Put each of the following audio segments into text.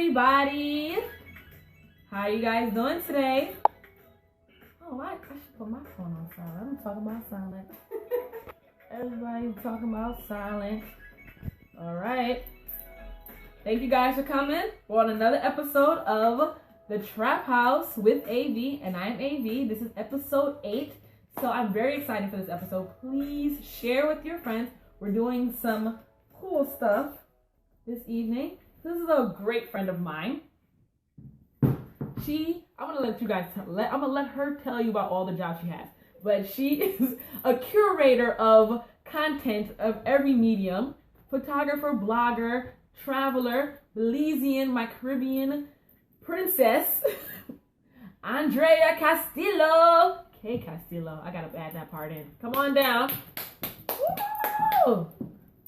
everybody. How are you guys doing today? Oh, I should put my phone on silent. I'm talking about silent. Everybody's talking about silent. All right. Thank you guys for coming on another episode of the Traphouse with A.V. And I'm A.V. This is episode 8. So I'm very excited for this episode. Please share with your friends. We're doing some cool stuff this evening. This is a great friend of mine. I'm gonna let her tell you about all the jobs she has. But she is a curator of content of every medium: photographer, blogger, traveler, Belizean, my Caribbean princess, Andrea Castillo. K Castillo. I gotta add that part in. Come on down. Woo!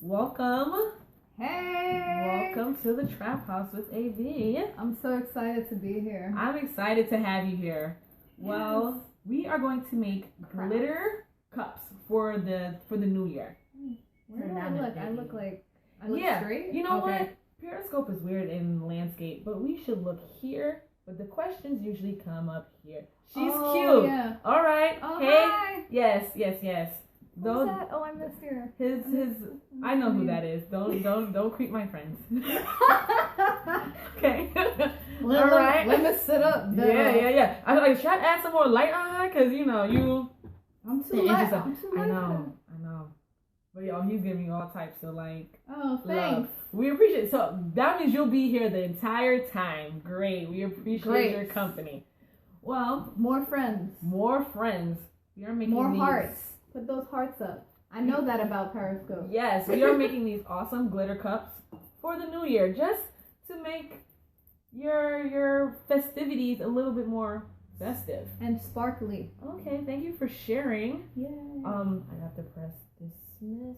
Welcome. Hey! Welcome to the Traphouse with A.V. I'm so excited to be here. I'm excited to have you here. Well, we are going to make glitter cups for the new year. Where do I look? I look straight? You know what? Periscope is weird in landscape, but we should look here. But the questions usually come up here. She's cute. Yeah. All right. Oh, hey. hi. Yes. Who's that? Oh, I missed her. His. I know who that is. Don't creep my friends. Okay. All right. Let me sit up. Yeah. I was like, should I add some more light on her? Cause you. I'm too light. I know. But he's giving you all types of Oh, thanks. love. We appreciate it. So that means you'll be here the entire time. Great. We appreciate your company. Well, more friends. We are making more hearts. Put those hearts up. I know that about Periscope. Yes, we are making these awesome glitter cups for the new year, just to make your festivities a little bit more festive and sparkly. Okay, thank you for sharing. Yeah. I have to press dismiss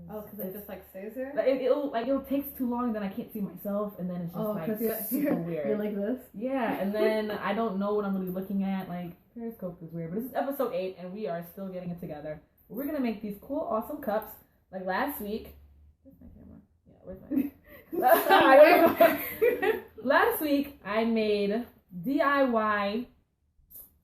because it just stays there. It'll take too long, then I can't see myself, and then it's just super weird. You're like this. Yeah, and then I don't know what I'm really looking at. Periscope is weird, but this is episode 8, and we are still getting it together. We're gonna make these cool, awesome cups. Like last week. Where's my camera? Yeah, where's my? Last week I made DIY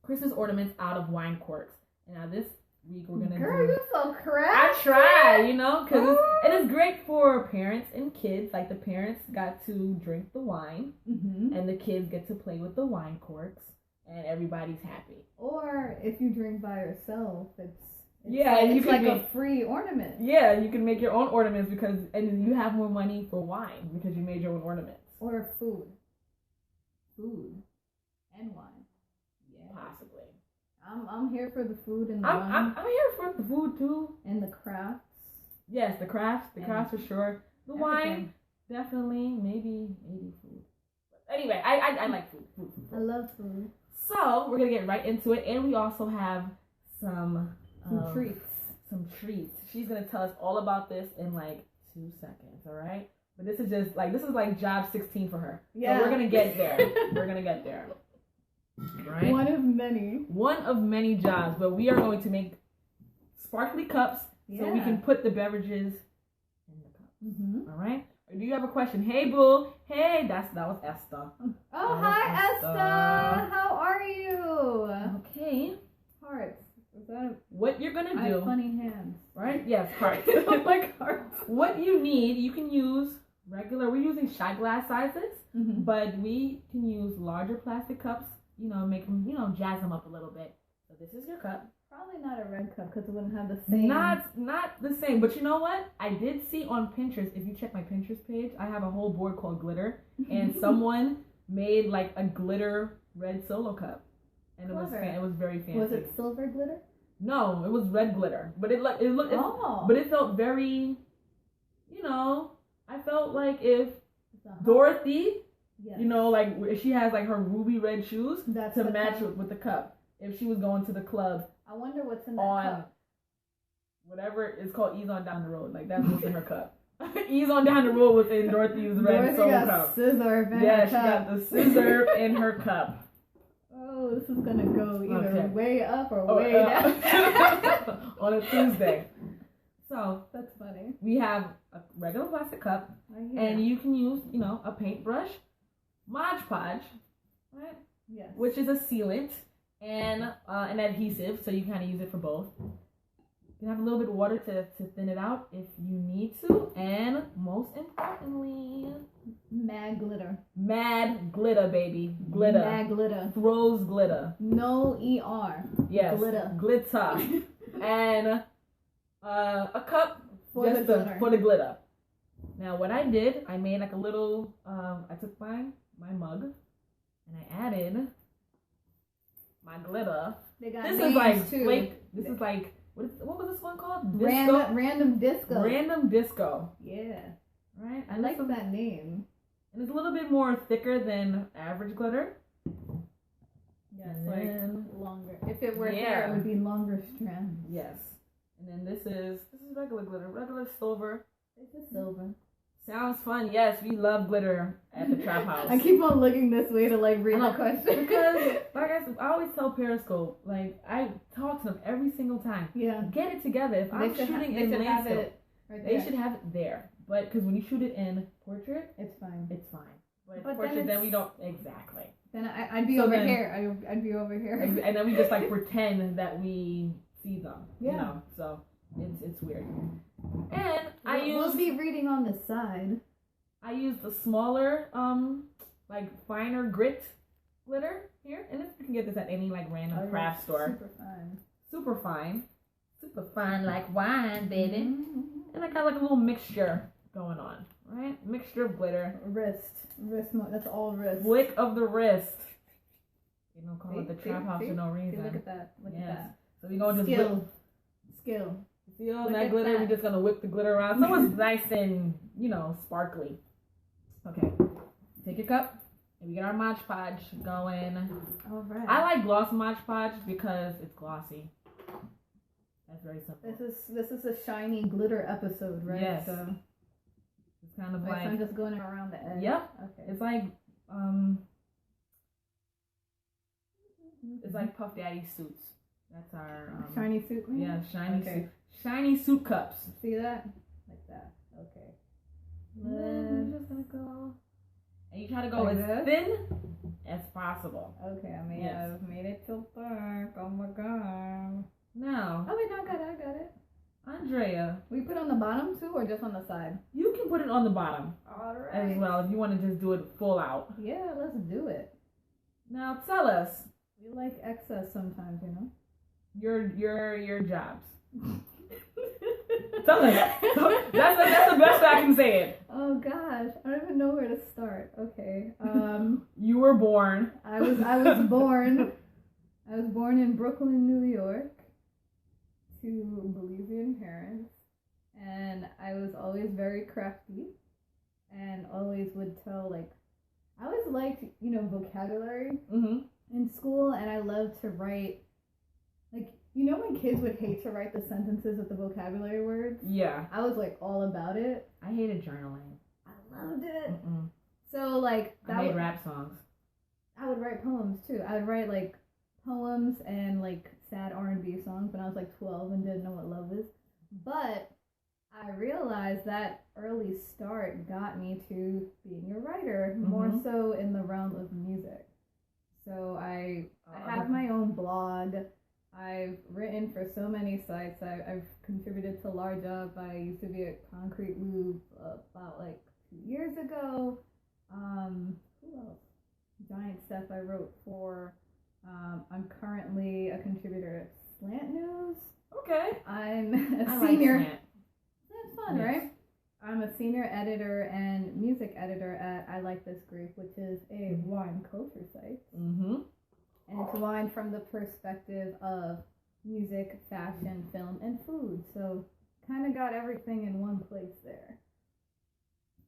Christmas ornaments out of wine corks, and now this week we're gonna Girl, you're so crafty. I try, because it's great for parents and kids. Like the parents got to drink the wine, and the kids get to play with the wine corks, and everybody's happy. Or if you drink by yourself, it's a free ornament. Yeah, you can make your own ornaments and you have more money for wine because you made your own ornaments. Or food and wine. Yeah, possibly. I'm here for the food and the wine. I'm here for the food too. And the crafts. Yes, the crafts for sure. The wine, definitely, maybe food. But anyway, I like food. I love food. So we're gonna get right into it, and we also have some treats. Some treats. She's gonna tell us all about this in 2 seconds. All right. But this is just job 16 for her. Yeah. So we're gonna get there. Right? One of many jobs, but we are going to make sparkly cups so we can put the beverages in the cups. All right? Do you have a question? Hey, boo. Hey, that was Esther. Oh, hi, Esther. How are you? Okay. Hearts. What you're gonna do? I have funny hands. Right? Yes, hearts. Like hearts. What you need, you can use regular. We're using shot glass sizes, but we can use larger plastic cups. Make them, jazz them up a little bit. So this is your cup. Probably not a red cup because it wouldn't have the same. Not the same. But you know what? I did see on Pinterest. If you check my Pinterest page, I have a whole board called Glitter, and someone made a glitter red Solo cup, and it was very fancy. Was it silver glitter? No, it was red glitter. But it looked. But it felt very. I felt like if Dorothy. Yes. If she has her ruby red shoes to match with the cup. If she was going to the club. I wonder what's in that cup. Whatever it's called, Ease On Down the Road. That's what's in her cup. Ease On Down the Road was in Dorothy's red Solo cup. Scissor in her cup. She got the scissor in her cup. Oh, this is gonna go either way up or way down. On a Tuesday. So that's funny. We have a regular plastic cup, and you can use, a paintbrush Mod Podge, right? Yes. Which is a sealant and an adhesive, so you kind of use it for both. You can have a little bit of water to thin it out if you need to, and most importantly, mad glitter. Mad glitter, baby. Glitter. Mad glitter. Throws glitter. No ER. Yes. Glitter. Glitter. And a cup for for the glitter. Now what I did, I made like a little, I took my mug and I added my glitter. They got this names is like too. flake. This is like what was this one called? Disco? Random disco. Random disco. Yeah. Right. I like that name. And it's a little bit more thicker than average glitter. Yeah, it's like longer. If it were hair, it would be longer strands. Yes. And then this is regular glitter, regular silver. It's a silver. Sounds fun. Yes, we love glitter at the Trap House. I keep on looking this way to like read the question. Because, like I always tell Periscope, like I talk to them every single time. Yeah. Get it together. If I'm shooting in landscape, they should have it there. But because when you shoot it in portrait, it's fine. It's fine. But portrait, then we don't exactly. Then I'd be over here. I'd be over here. And then we just like pretend that we see them. Yeah. You know, so it's weird. And we'll be reading on the side. I use the smaller, like finer grit glitter here, and you can get this at any like random craft store. Super fine. Super fine. Super fine like wine, baby. Mm-hmm. And I got like a little mixture going on, right? Mixture of glitter. Wrist. That's all wrist. Flick of the wrist. You don't call it the Trap House for no reason. Look at that. Look at that. So we're going to just skill. See all that glitter? We're just gonna whip the glitter around. So it's nice and, sparkly. Okay. Take your cup and we get our Mod Podge going. All right. I like gloss Mod Podge because it's glossy. That's very simple. This is a shiny glitter episode, right? Yes. So it's kind of like so I'm just going around the edge. Yep. Okay. It's like Puff Daddy suits. That's our shiny suit. Yeah, shiny suit. Shiny suit cups. See that? Like that. Okay. Then you're just gonna go, and you try to go as thin as possible. Okay, I've made it till dark. Oh my god. Now. Oh wait, no, I got it. Andrea. We put on the bottom too, or just on the side? You can put it on the bottom. All right. As well, if you want to just do it full out. Yeah, let's do it. Now tell us. We like excess sometimes, you know. Your jobs. Tell us. That's the best I can say it. Oh gosh, I don't even know where to start. Okay. You were born. I was born. I was born in Brooklyn, New York, to Belizean parents, and I was always very crafty, and always would tell I always liked vocabulary in school, and I loved to write when kids would hate to write the sentences with the vocabulary words? Yeah. I was all about it. I hated journaling. I loved it. Mm-mm. So I made rap songs. I would write poems too. I would write poems and sad R&B songs when I was 12 and didn't know what love is. But I realized that early start got me to being a writer, more so in the realm of music. So I have my own blog. I've written for so many sites. I've contributed to Large Up. I used to be at Concrete Loop about 2 years ago. Who else? Giant Step I wrote for. I'm currently a contributor at Slant News. Okay. I'm a senior. Like Slant. That's fun, right? I'm a senior editor and music editor at I Like This Group, which is a wine culture site. Mm-hmm. And it's wine from the perspective of music, fashion, film, and food. So kind of got everything in one place there.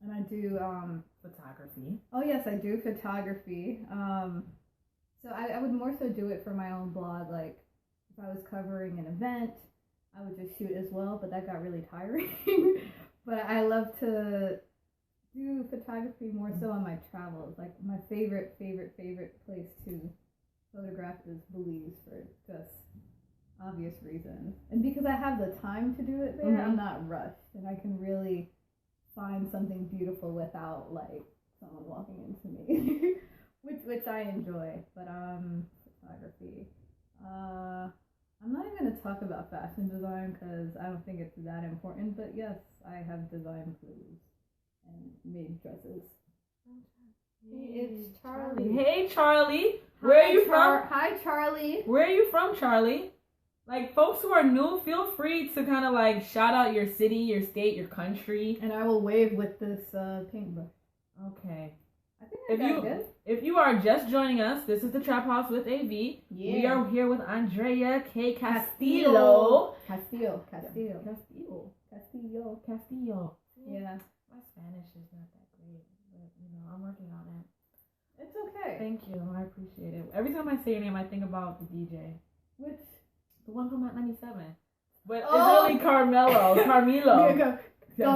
And I do photography. Oh yes, I do photography. So I would more so do it for my own blog. If I was covering an event, I would just shoot as well, but that got really tiring. But I love to do photography more so on my travels. My favorite place to photograph is Belize for just obvious reasons. And because I have the time to do it there, I'm not rushed. And I can really find something beautiful without someone walking into me, which I enjoy. But photography. I'm not even gonna talk about fashion design because I don't think it's that important. But yes, I have designed clothes and made dresses. Hey, it's Charlie. Hey, Charlie. Where are you from? Hi, Charlie. Where are you from, Charlie? Like, folks who are new, feel free to kind of like shout out your city, your state, your country. And I will wave with this paintbrush. Okay. I think I got good. If you are just joining us, this is the Traphouse with A.V. Yeah. We are here with Andrea K. Castillo. Castillo. Yeah. My Spanish is not that great, but I'm working on it. It's okay. Thank you. I appreciate it. Every time I say your name, I think about the DJ. Which? The one from Hot 97. But it's really Carmelo. Carmelo. Yeah,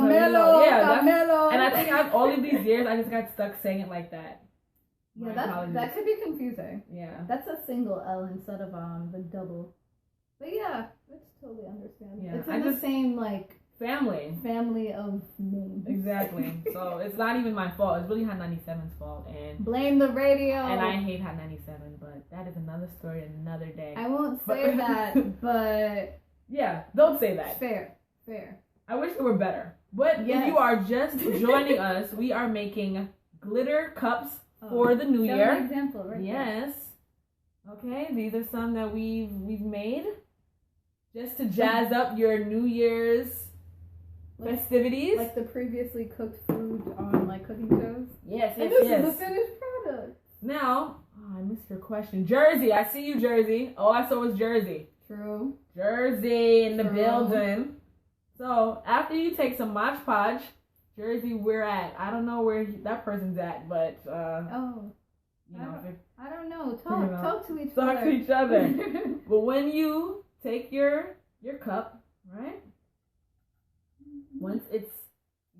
and I think all of these years, I just got stuck saying it like that. Yeah, that could be confusing. Yeah. That's a single L instead of the double. But yeah, it's totally understandable. Yeah, it's in the same family of names. Exactly. So it's not even my fault. It's really Hot 97's fault. And blame the radio. And I hate Hot 97, but that is another story, another day. I won't say that, but yeah, don't say that. Fair. I wish it were better. But if you are just joining us, we are making glitter cups for the new year. An example, right? Yes. Okay, these are some that we've made just to jazz up your New Year's festivities. Like the previously cooked food on like cooking shows. Yes. And this is the finished product. Now, I missed your question. Jersey, I see you, Jersey. All I saw was Jersey. True. Jersey in the building. So after you take some Mod Podge, Jersey, we're at. I don't know where that person's at, but I don't know. Talk to each other. Talk to each other. But when you take your cup, right? Once it's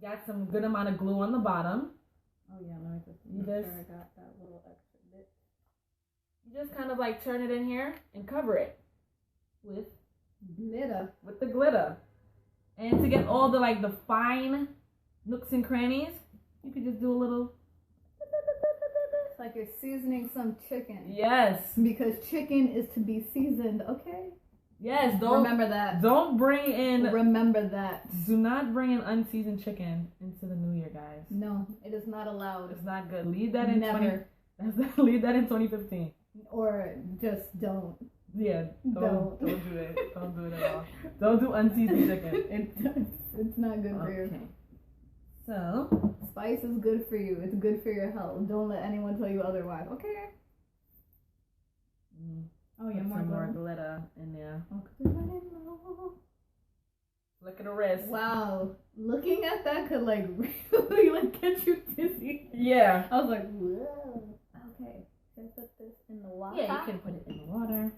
got some good amount of glue on the bottom. Oh yeah, let me just make sure I got that little extra bit. You just kind of like turn it in here and cover it with glitter. With the glitter. And to get all the fine nooks and crannies, you could just do a little. It's like you're seasoning some chicken. Yes. Because chicken is to be seasoned, okay? Yes, remember that. Don't bring in. Remember that. Do not bring in unseasoned chicken into the new year, guys. No, it is not allowed. It's not good. Leave that in Leave that in 2015. Or just don't. Yeah, don't do it. Don't do it at all. Don't do unseasoned chicken. It's not good for you. Okay. So, spice is good for you. It's good for your health. Don't let anyone tell you otherwise. Okay. Oh yeah, more glitter in there. Look at the wrist. Wow, looking at that could really get you dizzy. Yeah. I was like, whoa. Okay. Can I put this in the water? Yeah, you can put it in the water.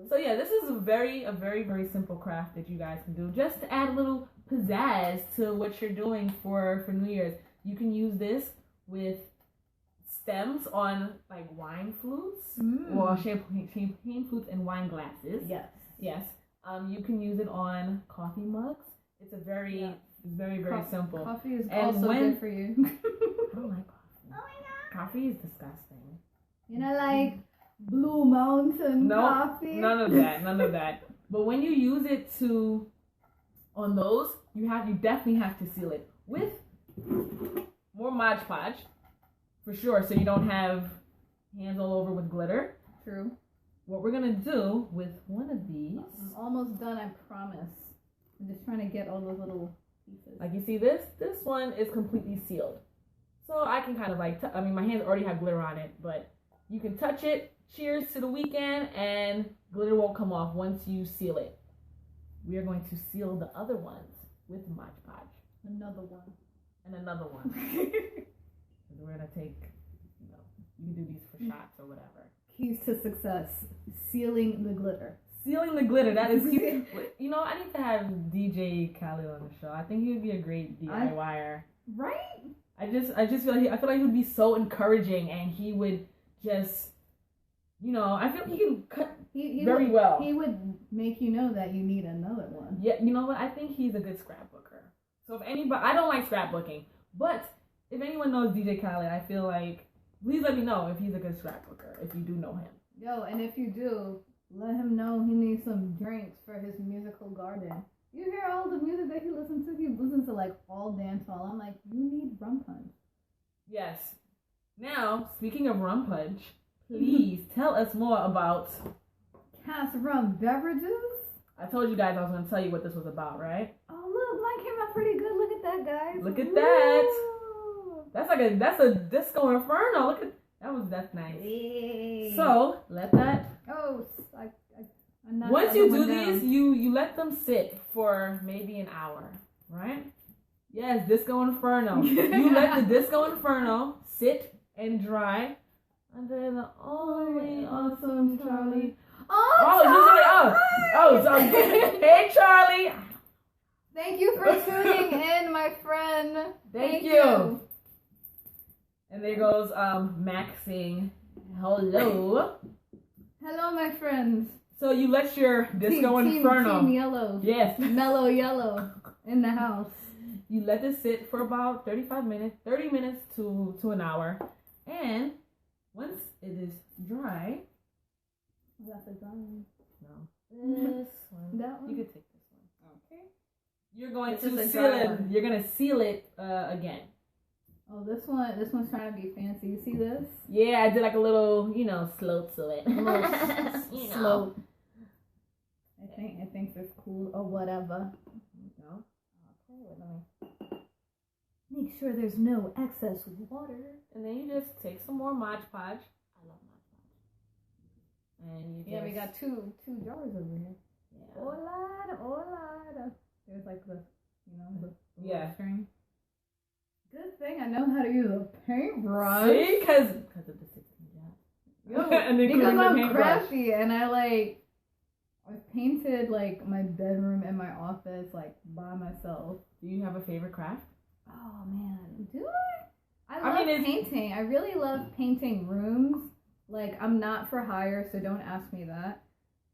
So yeah, this is a very, very simple craft that you guys can do just to add a little pizzazz to what you're doing for New Year's. You can use this with stems on wine flutes or champagne flutes and wine glasses. Yes. You can use it on coffee mugs. It's very simple. Coffee is also good for you. I don't like coffee. Oh my god. Coffee is disgusting. Blue Mountain coffee. None of that. But when you use it on those, you definitely have to seal it with more Mod Podge, for sure, so you don't have hands all over with glitter. True. What we're gonna do with one of these. I'm almost done, I promise. I'm just trying to get all those little pieces. Like you see this one is completely sealed. So I can kind of my hands already have glitter on it, but you can touch it. Cheers to the weekend, and glitter won't come off once you seal it. We are going to seal the other ones with Mod Podge. Another one. And another one. We're going to take, you can do these for shots or whatever. Keys to success. Sealing the glitter. Sealing the glitter. That is key. I need to have DJ Khaled on the show. I think he would be a great DIYer. Right? I feel like he would be so encouraging, and he would just... I feel he can cut very well. He would make you know that you need another one. Yeah, you know what? I think he's a good scrapbooker. So if anybody, I don't like scrapbooking, but if anyone knows DJ Khaled, I feel like, please let me know if he's a good scrapbooker, if you do know him. Yo, and if you do, let him know he needs some drinks for his musical garden. You hear all the music that he listens to? He listens to like all dancehall. I'm like, you need Rum Punch. Yes. Now, speaking of Rum Punch, please tell us more about Cas Rum Beverages. I told you guys I was going to tell you what this was about, right? Oh look, mine came out pretty good. Look at that, guys. Look at that. That's a disco inferno. Look at that's nice. Hey. So let that. Oh, Once you do these, you let them sit for maybe an hour, right? Yes, disco inferno. You let the disco inferno sit and dry under the only awesome Charlie. Sorry. Hey, Charlie. Thank you for tuning in, my friend. Thank you. And there goes Maxing. Hello. Hello, my friends. So you let your disco inferno. Team yellow. Yes. Mellow yellow in the house. You let this sit for about 30 minutes to an hour. And once it is dry. That's a done. No. This one. That one? You could take this one. Okay. You're going This is to a seal dry it. one. You're gonna seal it again. Oh, this one's trying to be fancy. You see this? Yeah, I did like a little, slope to it. A little slope. I think that's cool or whatever. No. Okay, let me make sure there's no excess water. And then you just take some more Mod Podge. I love Mod Podge. And you just... we got two jars over here. Yeah. Hola. There's like the Yeah. string. Good thing I know how to use a paintbrush. See? Because of the 16 job. And then because I'm paintbrush. crafty and I painted like my bedroom and my office like by myself. Do you have a favorite craft? Oh man, do I? I love painting. I really love painting rooms. Like I'm not for hire, so don't ask me that.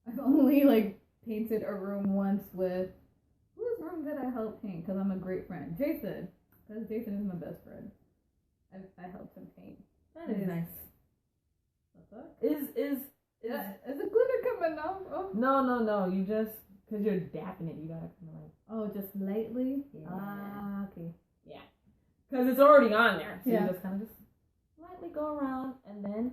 I've only painted a room once with whose room did I help paint? Because I'm a great friend, Jason. Because Jason is my best friend. I helped him paint. That is nice. What's up? Is Is the glitter coming off? Oh. No. You just because you're dapping it, you gotta kind of Oh, just lightly. Yeah. Ah, okay. Yeah. Because it's already on there, so Yeah. you just kind of just lightly go around, and then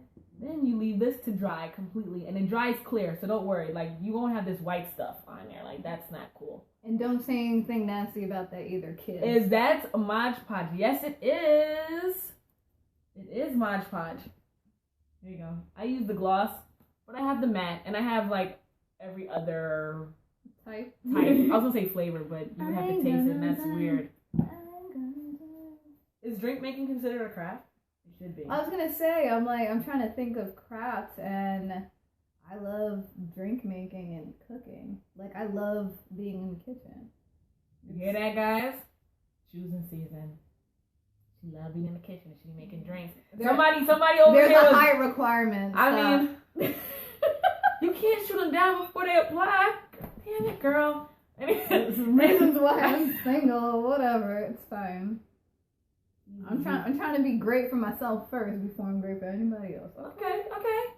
you leave this to dry completely, and it dries clear. So don't worry, you won't have this white stuff on there. That's not cool. And don't say anything nasty about that either, kid. Is that a Mod Podge? Yes, it is. It is Mod Podge. There you go. I use the gloss, but I have the matte, and I have every other type. I was gonna say flavor, but you have to taste it, and that's weird. Is drink making considered a craft? It should be. I was gonna say, I'm trying to think of crafts, and I love drink making and cooking. I love being in the kitchen. You hear that, guys? Choosing season. She loves being in the kitchen. She be making drinks. Somebody over There's here. a high requirement. I mean, you can't shoot them down before they apply. Damn it, girl. Reasons why I'm single. Whatever, it's fine. I'm trying to be great for myself first before I'm great for anybody else. Okay.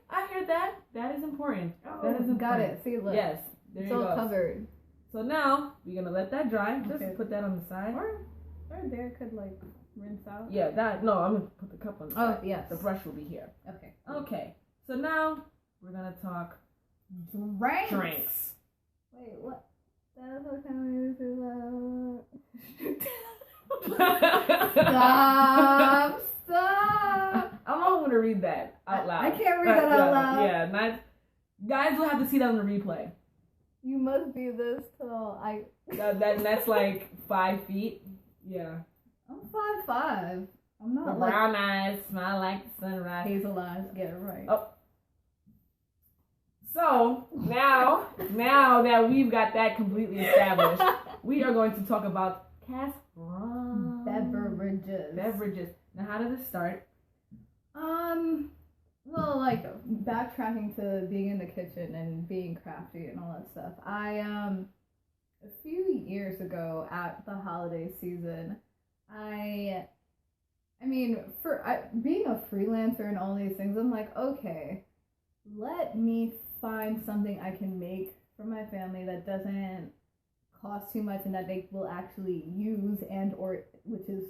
I hear that. That is important. That is important. Got it. See, look. Yes. There you go. It's all covered. So now we're gonna let that dry. Okay. Just put that on the side. Or there could rinse out. Yeah. I'm gonna put the cup on the side. Oh yes. The brush will be here. Okay. Okay. So now we're gonna talk drinks. Wait, what? That's what kind of Stop! I'm not going to read that out loud. I can't read that out loud. Yeah, guys will have to see that on the replay. You must be this tall. That's 5 feet. Yeah. I'm 5'5". I'm not the brown eyes smile like the sunrise. Hazel eyes, get it right. Oh. So now that we've got that completely established, we are going to talk about Cas Rum Beverages. Now, how did this start? Well, backtracking to being in the kitchen and being crafty and all that stuff. I a few years ago at the holiday season, I mean, being a freelancer and all these things, I'm like, okay, let me find something I can make for my family that doesn't cost too much and that they will actually use and or which is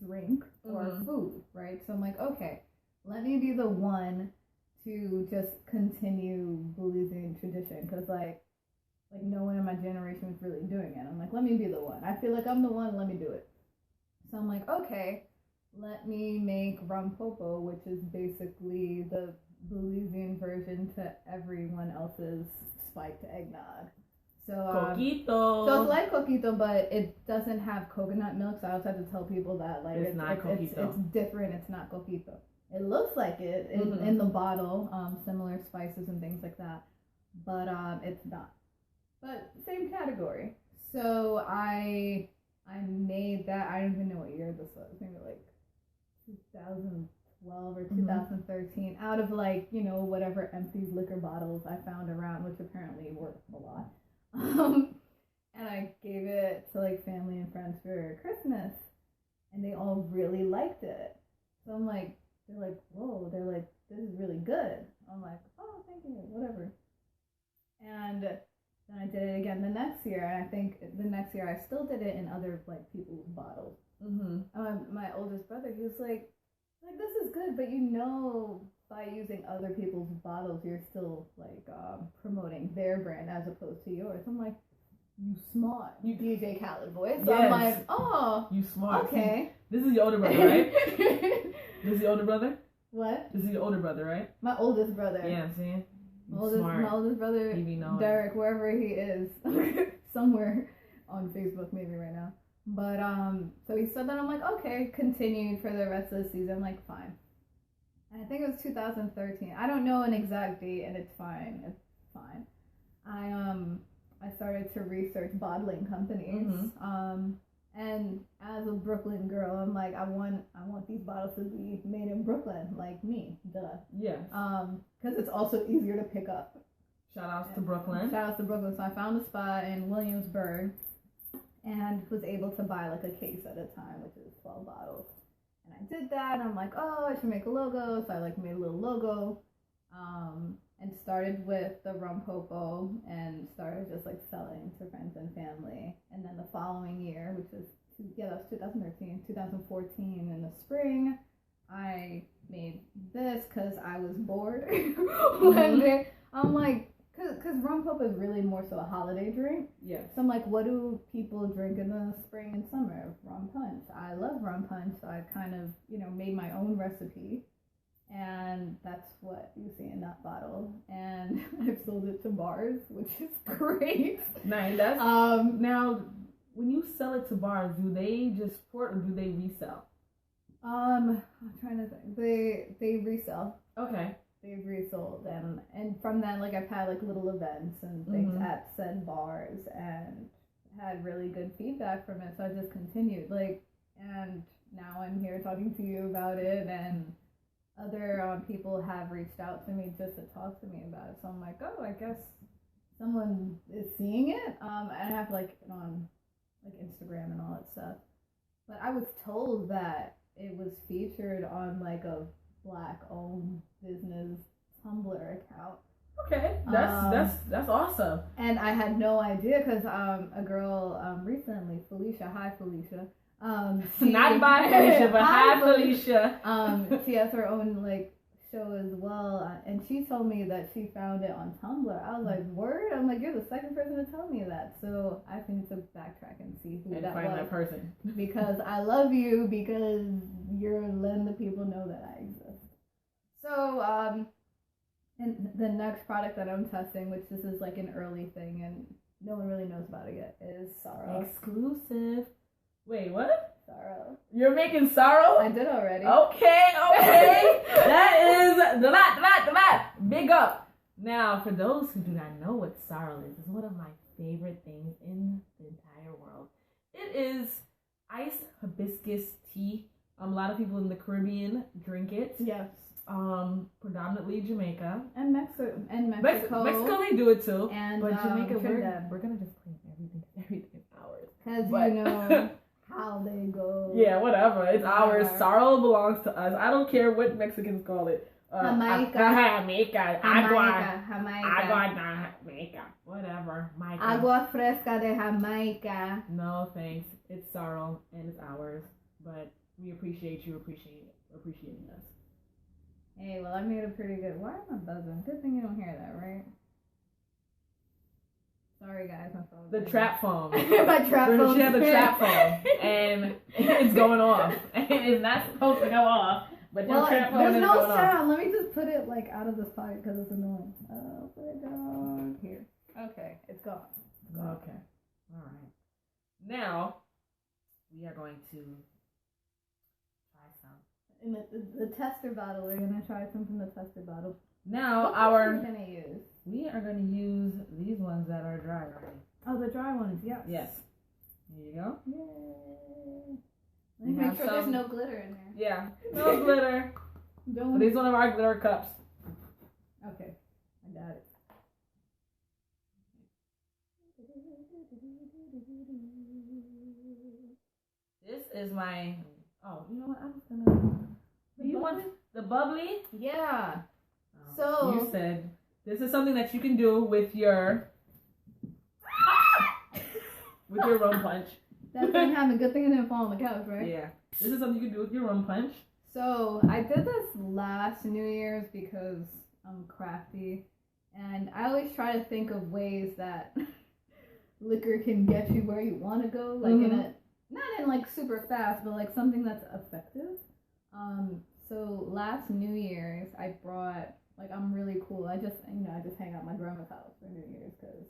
drink or food, right? So I'm like, okay, let me be the one to just continue Belizean tradition, because like no one in my generation was really doing it. I'm like, let me be the one. I feel like I'm the one, let me do it. So I'm like, okay, let me make rum popo, which is basically the Belizean version to everyone else's spiked eggnog. So Coquito. So it's like coquito, but it doesn't have coconut milk. So I always have to tell people that like it's different. It's not coquito. It looks like it in the bottle, similar spices and things like that, but it's not. But same category. So I made that. I don't even know what year this was. Maybe like 2012 or 2013. Out of like, you know, whatever empty liquor bottles I found around, which apparently were a lot. And I gave it to like family and friends for Christmas, and they all really liked it. So I'm like, they're like, whoa, they're like, this is really good. I'm like, oh, thank you, whatever. And then I did it again the next year, and I think the next year I still did it in other like people's bottles. My oldest brother, he was like this is good, but you know, by using other people's bottles, you're still like promoting their brand as opposed to yours. I'm like, you smart, you DJ Khaled voice. So yes. I'm like, oh, you smart. Okay. See, this is your older brother, right? This is your older brother? What? This is your older brother, right? My oldest brother. Yeah, see? My oldest brother, Derek, wherever he is, somewhere on Facebook maybe right now. But so he said that. I'm like, okay, continued for the rest of the season. I'm like, fine. And I think it was 2013. I don't know an exact date, and it's fine. It's fine. I started to research bottling companies. And as a Brooklyn girl, I'm like, I want these bottles to be made in Brooklyn, like me, duh. Yes. Because it's also easier to pick up. Shout outs to Brooklyn. So I found a spot in Williamsburg, and was able to buy like a case at a time, which is 12 bottles. And I did that, and I'm like, oh, I should make a logo. So I like made a little logo, and started with the rum popo, and started just like selling to friends and family. And then the following year, which was that was 2013, 2014 in the spring, I made this because I was bored one day. I'm like, because rum popo is really more so a holiday drink. Yes. So I'm like, what do people drink in the spring and summer? Rum punch. I love rum punch, so I kind of, you know, made my own recipe. And that's what you see in that bottle. And I've sold it to bars, which is great. Nice. That's, now, when you sell it to bars, do they just pour it or do they resell? I'm trying to think. They resell. Okay. They've resold, and from that, like, I've had like little events and things at said bars, and had really good feedback from it. So I just continued, like, and now I'm here talking to you about it, and other people have reached out to me just to talk to me about it. So I'm like, oh, I guess someone is seeing it. And I have like it on like Instagram and all that stuff. But I was told that it was featured on like a Black-owned business Tumblr account. Okay, that's awesome. And I had no idea because a girl recently, Felicia, hi Felicia. Not by Felicia, but hi Felicia. She has her own like show as well, and she told me that she found it on Tumblr. I was like, word? I'm like, you're the second person to tell me that. So I need to backtrack and see who that was. Find that person. Because I love you, because you're letting the people know that I exist. So, and the next product that I'm testing, which this is like an early thing and no one really knows about it yet, is Sorrow. Exclusive. Wait, what? Sorrow. You're making Sorrow? I did already. Okay. That is the lot. Big up. Now, for those who do not know what Sorrow is one of my favorite things in the entire world. It is iced hibiscus tea. A lot of people in the Caribbean drink it. Yes. Predominantly Jamaica and Mexico. Mexico, they do it too. And but Jamaica, we're gonna just claim everything. Because But- you know how they go. Yeah, whatever. It's ours. Whatever. Sorrow belongs to us. I don't care what Mexicans call it. Jamaica. Jamaica. Agua. Jamaica. Jamaica. Whatever. Mica. Agua fresca de Jamaica. No thanks. It's sorrow and it's ours. But we appreciate you appreciating us. Hey, well, I made a pretty good. Why am I buzzing? Good thing you don't hear that, right? Sorry, guys. My phone. The trap phone. My trap phone. She has a trap phone and it's going off. And it's not supposed to go off. But your Well, trap phone there's is no going off. sound. Let me just put it like out of this pocket because it's annoying. Put it down here. Okay, it's gone. Okay. All right. Now we are going to try some. In the tester bottle, we're gonna try some from the tester bottle. Now What are we gonna use? we are going to use these ones that are dry already. Oh, the dry ones. Yes. Yes. Here you go. Yay. Let You me make have sure there's some- no glitter in there. Yeah. No glitter. Don't. But these one of our glitter cups. Okay, I got it. This is my. Oh, you know what? I'm just gonna. You want the bubbly? Yeah. Oh, So- you said this is something that you can do with your rum punch. That's gonna happen. Good thing it didn't fall on the couch, right? Yeah. This is something you can do with your rum punch. So I did this last New Year's because I'm crafty, and I always try to think of ways that liquor can get you where you want to go, like in a not in like super fast, but like something that's effective. So last New Year's I brought I'm really cool. I just hang out at my grandma's house for New Year's because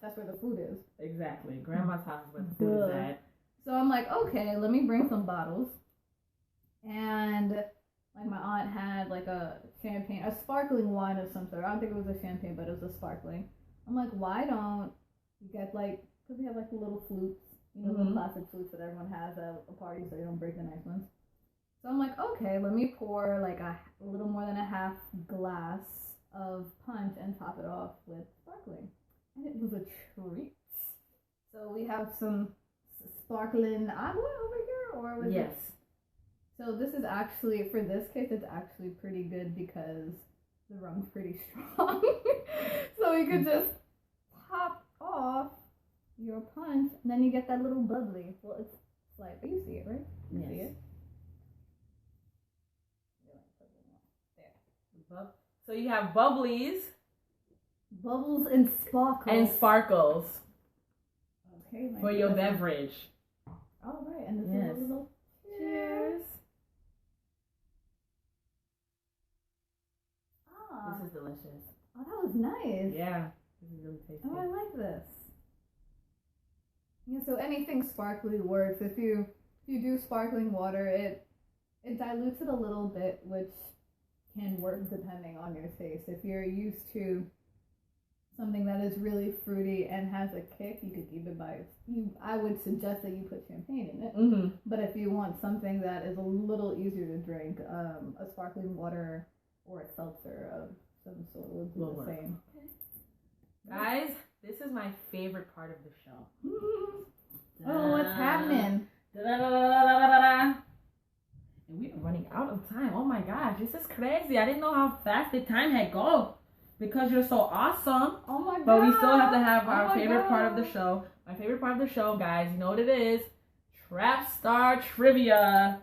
that's where the food is. Exactly. Grandma's house is where the food is at. So I'm like, okay, let me bring some bottles. And like my aunt had like a champagne, a sparkling wine of some sort. I don't think it was a champagne, but it was a sparkling. I'm like, why don't you get because we have like the little flutes, the plastic flutes that everyone has at a party so you don't break the nice ones. So I'm like, okay, let me pour like a little more than a half glass of punch and top it off with sparkling. And it was a treat. So we have some sparkling agua over here, or was Yes. So this is actually, for this case, it's actually pretty good because the rum's pretty strong. So you could just top off your punch, and then you get that little bubbly. Well, it's like, you see it, right? You see it? There. So you have bubblies Bubbles and sparkles. and sparkles Okay. for your beverage. All right, and this Yes. is a little Cheers. Ah, This is delicious. oh, that was nice. Yeah. This is really tasty. Oh, I like this. Yeah, so anything sparkly works. If you do sparkling water, it dilutes it a little bit, which can work depending on your taste. If you're used to something that is really fruity and has a kick, you could keep it by I would suggest that you put champagne in it. Mm-hmm. But if you want something that is a little easier to drink, a sparkling water or a seltzer of some sort would do the same. Guys, this is my favorite part of the show. Oh, what's happening? Da-da-da-da-da-da-da. And we are running out of time. Oh my gosh, this is crazy. I didn't know how fast the time had gone because you're so awesome. Oh my god. But we still have to have Oh our my favorite part of God. the show. My favorite part of the show, guys, you know what it is? Trap Star Trivia.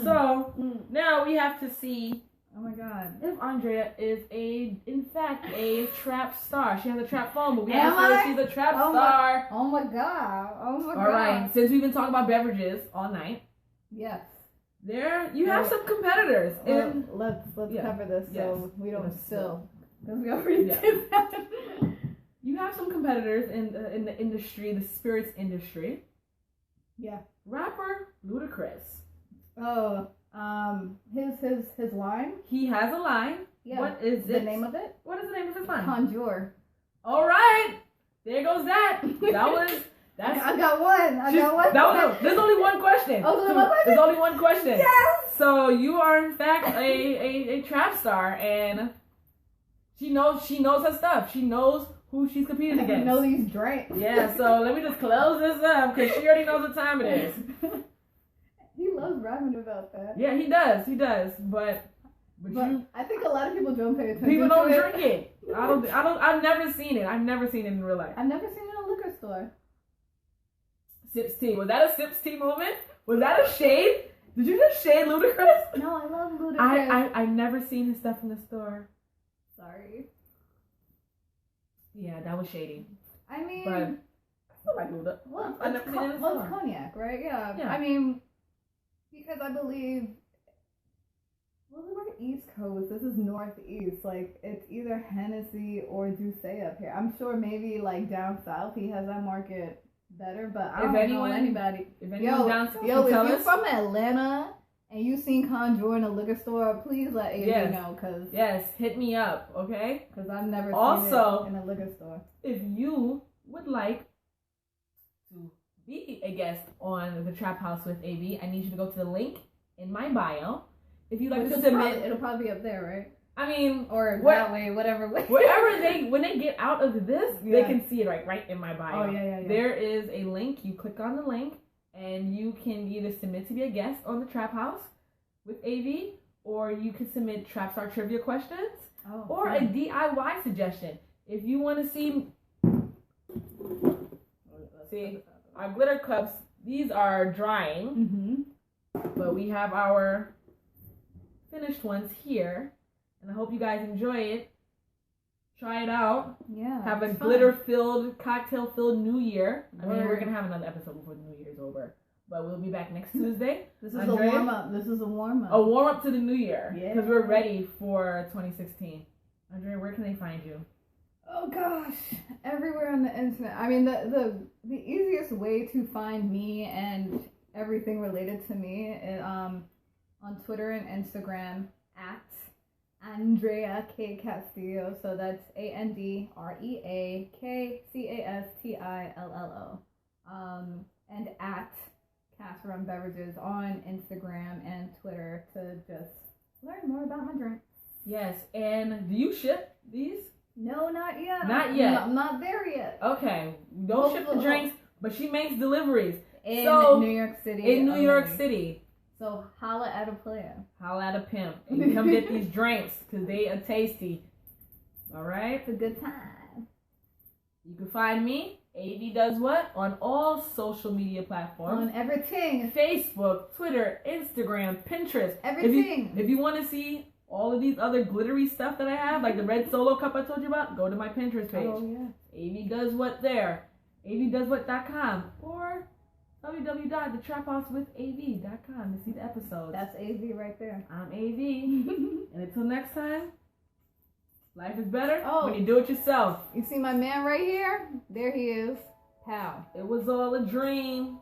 So, now we have to see Oh my god. if Andrea is in fact a trap star. She has a trap phone, but we Am have to see I? if she's a trap Oh star. Oh my god. Oh my god. All right, since we've been talking about beverages all night, Yes. you have some competitors. Well, let's yeah, cover this so yes. we don't Yes. spill. Because we already Yeah. did that. You have some competitors in the industry, the spirits industry. Yeah. Rapper Ludacris. Oh, his line? He has a line. Yeah. What is The it? name of it? What is the name of his line? Conjure. All right, there goes that. That's. I got one. I got one. No, there's only one question. Oh, there's only one question? There's only one question. Yes! So you are in fact a trap star, and she knows her stuff. She knows who she's competing I against. know these drinks. Yeah, so let me just close this up because she already knows what time it is. He loves rapping about that. Yeah, he does. But you, I think a lot of people don't pay attention. people don't to drink it. I've never seen it. I've never seen it in real life. I've never seen it in a liquor store. Sips tea. Was that a sips tea moment? Was that a shade? Did you just shade Ludacris? No, I love Ludacris. I've never seen his stuff in the store. Sorry. Yeah, that was shady. I mean, But I still like Luda. well, I never seen it in the store. it's cognac, right? Yeah. Yeah. I mean, because I believe, well, we're East Coast. This is Northeast. Like, it's either Hennessy or Douce up here. I'm sure maybe like down south he has that market better, but I don't know anybody. If anyone down south can if tell you're us. from Atlanta and you seen Conjure in a liquor store, please let AV know, cause hit me up, okay? Because I've never Also, seen it in a liquor store. If you would like to be a guest on the Trap House with AV, I need you to go to the link in my bio. If you'd like to submit, it'll probably be up there, right? I mean, or that way, whatever way. Wherever when they get out of this, they can see it right in my bio. Oh yeah. There is a link. You click on the link, and you can either submit to be a guest on the Trap House with AV, or you can submit Trap Star trivia questions, or a DIY suggestion. If you want to see our glitter cups, these are drying, but we have our finished ones here, and I hope you guys enjoy it. Try it out. Yeah. Have a glitter-filled, cocktail-filled New Year. I mean, we're gonna have another episode before the New Year's over, but we'll be back next Tuesday. This is a warm-up. This is a warm-up. A warm-up to the New Year, because Yeah. we're ready for 2016. Andrea, where can they find you? Oh gosh, everywhere on the internet. I mean, the easiest way to find me and everything related to me is on Twitter and Instagram at Andrea K Castillo. So that's AndreaKCastillo. And at Cas Rum Beverages on Instagram and Twitter to just learn more about my drink. Yes, and do you ship these? No, not yet. Not yet. I'm not there yet. Okay, don't ship the drinks, but she makes deliveries In So, New York City. in New York City. So holla at a player. Holla at a pimp and come get these drinks because they are tasty. All right, It's a good time. you can find me. AV does what on all social media platforms. On everything. Facebook, Twitter, Instagram, Pinterest. Everything. If you want to see all of these other glittery stuff that I have, like the red solo cup I told you about, go to my Pinterest page. Oh, yeah. AV does what there. avdoeswhat.com or www.thetraphousewithav.com to see the episodes. That's AV right there. I'm AV. And until next time, life is better when you do it yourself. You see my man right here? There he is. Pow. It was all a dream.